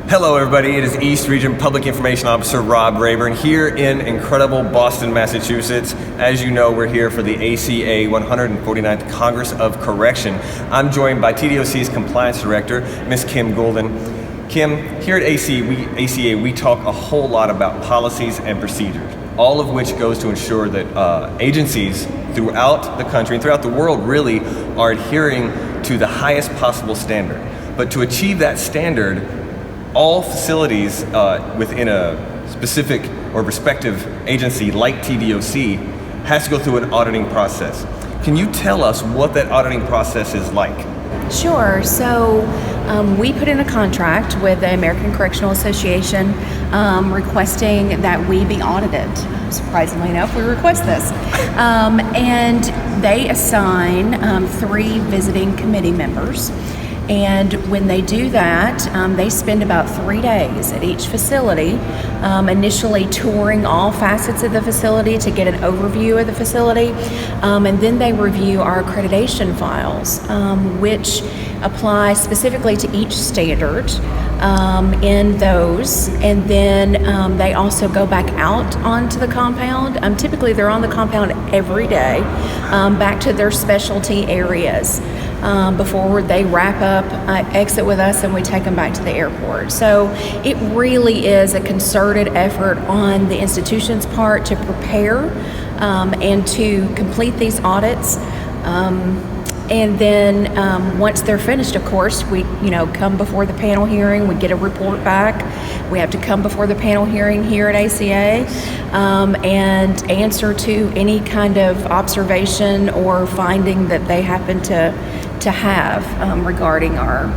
Hello everybody, it is East Region Public Information Officer Rob Rayburn here in incredible Boston, Massachusetts. As you know, we're here for the ACA 149th Congress of Correction. I'm joined by TDOC's Compliance Director, Ms. Kim Guldon. Kim, here at ACA, we talk a whole lot about policies and procedures, all of which goes to ensure that agencies throughout the country and throughout the world really are adhering to the highest possible standard. But to achieve that standard, all facilities within a specific or respective agency like TDOC has to go through an auditing process. Can you tell us what that auditing process is like? Sure. So we put in a contract with the American Correctional Association requesting that we be audited. Surprisingly enough, we request this. And they assign 3 visiting committee members. And when they do that, they spend about 3 days at each facility, initially touring all facets of the facility to get an overview of the facility, and then they review our accreditation files, which apply specifically to each standard in those, and then they also go back out onto the compound. Typically they're on the compound every day, back to their specialty areas. Before they wrap up, exit with us, and we take them back to the airport. So it really is a concerted effort on the institution's part to prepare and to complete these audits. And then once they're finished, of course, we come before the panel hearing, we get a report back. We have to come before the panel hearing here at ACA and answer to any kind of observation or finding that they happen to have regarding our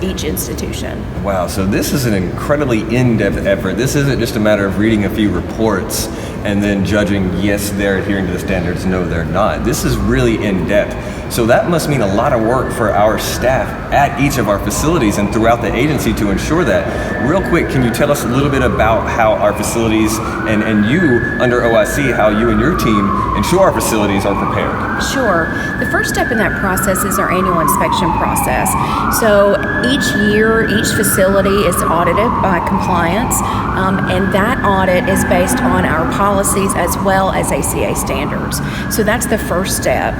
each institution. Wow, so this is an incredibly in-depth effort. This isn't just a matter of reading a few reports and then judging, yes, they're adhering to the standards, no, they're not. This is really in-depth. So that must mean a lot of work for our staff at each of our facilities and throughout the agency to ensure that. Real quick, can you tell us a little bit about how our facilities and you under OSC, how you and your team ensure our facilities are prepared? Sure. The first step in that process is our annual inspection process. So each year, each facility is audited by compliance, and that audit is based on our policies as well as ACA standards. So that's the first step.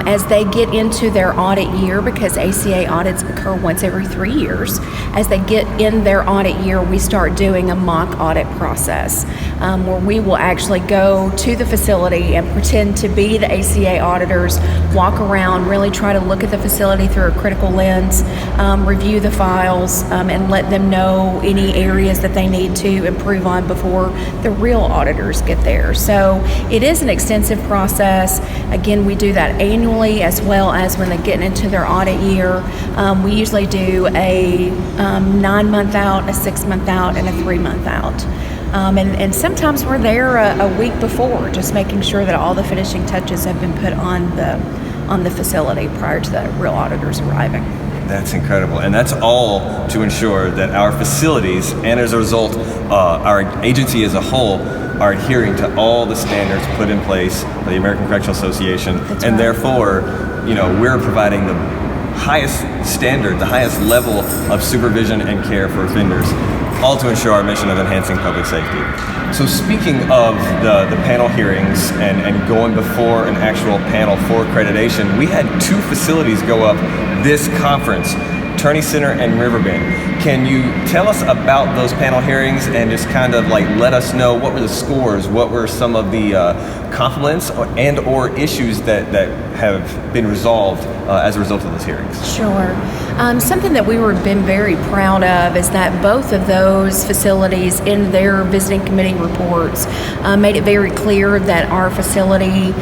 As they get into their audit year, because ACA audits occur once every 3 years, as they get in their audit year, we start doing a mock audit process where we will actually go to the facility and pretend to be the ACA auditors, walk around, really try to look at the facility through a critical lens, review the files, and let them know any areas that they need to improve on before the real auditors get there. So it is an extensive process. Again, we do that annually as well as when they get into their audit year. We usually do a 9-month out, a 6-month out, and a 3-month out. And sometimes we're there a week before, just making sure that all the finishing touches have been put on the facility prior to the real auditors arriving. That's incredible, and that's all to ensure that our facilities, and as a result, our agency as a whole, are adhering to all the standards put in place by the American Correctional Association. That's and right. Therefore, we're providing the highest standard, the highest level of supervision and care for offenders, all to ensure our mission of enhancing public safety. So speaking of the panel hearings and going before an actual panel for accreditation, we had 2 facilities go up this conference, Turney Center and Riverbend. Can you tell us about those panel hearings and just kind of let us know what were the scores, what were some of the compliments and or issues that have been resolved as a result of those hearings? Sure. Something that we've been very proud of is that both of those facilities in their visiting committee reports made it very clear that our facility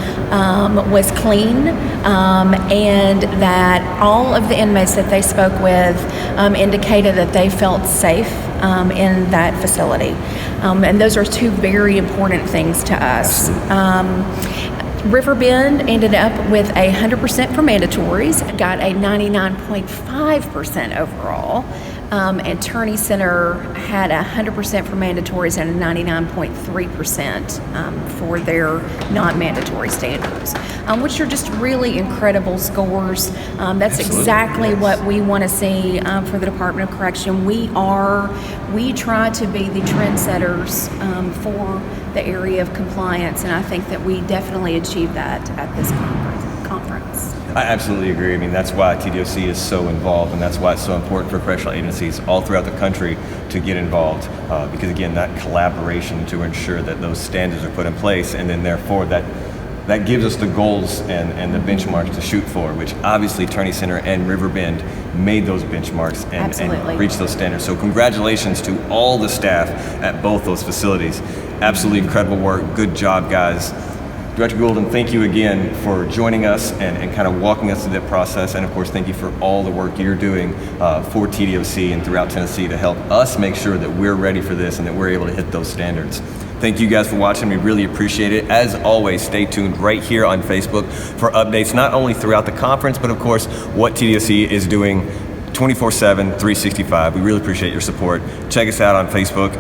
was clean and that all of the inmates that they spoke with indicated that they felt safe in that facility. And those are 2 very important things to us. Riverbend ended up with 100% for mandatories, got a 99.5% overall. Attorney Center had 100% for mandatories and a 99.3% for their non-mandatory standards, which are just really incredible scores. That's Absolutely. exactly Yes. what we want to see for the Department of Correction. We try to be the trendsetters for the area of compliance, and I think that we definitely achieve that at this conference. I absolutely agree. I mean, that's why TDOC is so involved, and that's why it's so important for correctional agencies all throughout the country to get involved, because again, that collaboration to ensure that those standards are put in place, and then therefore that gives us the goals and the benchmarks to shoot for, which obviously Attorney Center and Riverbend made those benchmarks and reached those standards. So congratulations to all the staff at both those facilities. Absolutely incredible work. Good job, guys. Director Guldon, thank you again for joining us and kind of walking us through that process. And of course, thank you for all the work you're doing for TDOC and throughout Tennessee to help us make sure that we're ready for this and that we're able to hit those standards. Thank you guys for watching. We really appreciate it. As always, stay tuned right here on Facebook for updates, not only throughout the conference, but of course, what TDOC is doing 24/7, 365. We really appreciate your support. Check us out on Facebook,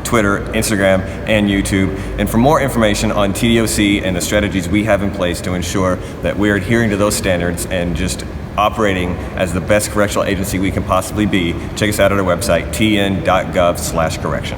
Twitter, Instagram, and YouTube. And for more information on TDOC and the strategies we have in place to ensure that we're adhering to those standards and just operating as the best correctional agency we can possibly be, check us out at our website, tn.gov/correction.